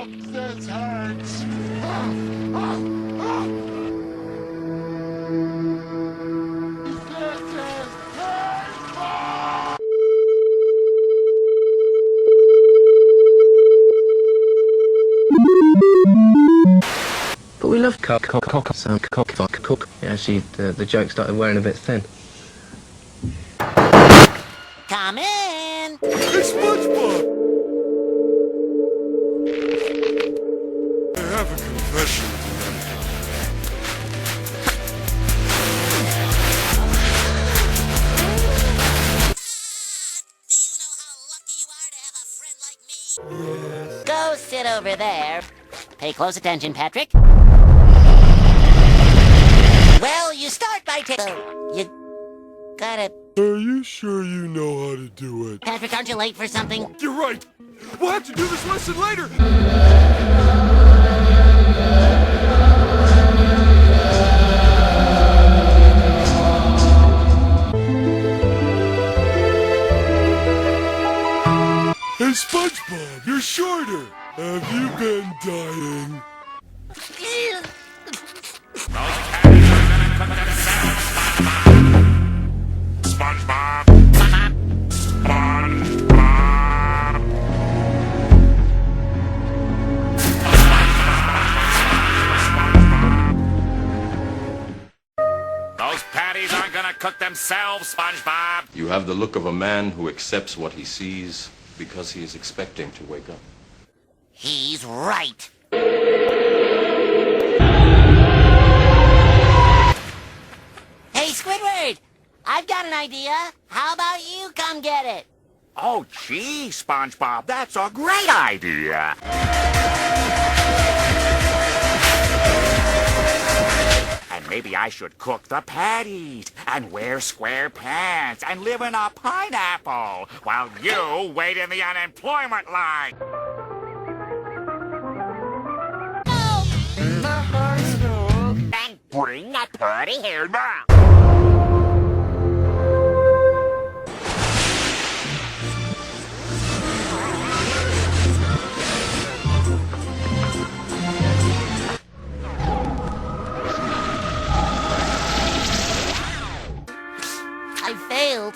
This hurts. But we love cock. Actually, the joke started wearing a bit thin. Come in! Hey, SpongeBob! I have a confession to make. Do you know how lucky you are to have a friend like me? Yes. Go sit over there. Pay close attention, Patrick. Well, you start by you gotta... Are you sure you know how to do it? Patrick, aren't you late for something? You're right. We'll have to do this lesson later. Hey, SpongeBob, you're shorter. Have you been dying? SpongeBob! Those patties aren't gonna cook themselves, SpongeBob! You have the look of a man who accepts what he sees because he is expecting to wake up. He's right. Hey, Squidward! I've got an idea. How about you come get it? Oh, gee, SpongeBob, that's a great idea! And maybe I should cook the patties, and wear square pants, and live in a pineapple, while you wait in the unemployment line! And bring that pretty hair down! I failed.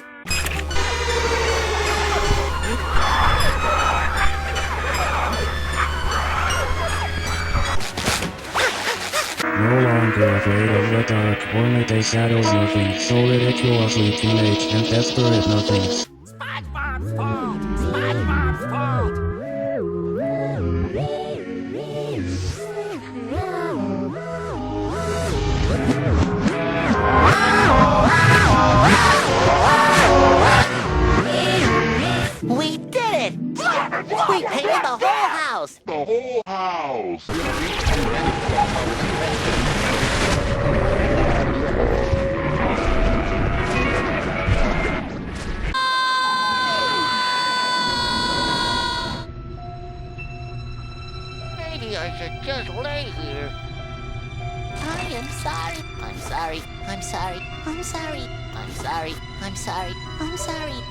No longer afraid of the dark, only the shadows nothing, so ridiculously teenage and desperate nothings. SpongeBob's fault! SpongeBob's fault! We did it! We painted the whole house! The whole house! Maybe I should just lay here. I am sorry. I'm sorry. I'm sorry. I'm sorry. I'm sorry. I'm sorry. I'm sorry.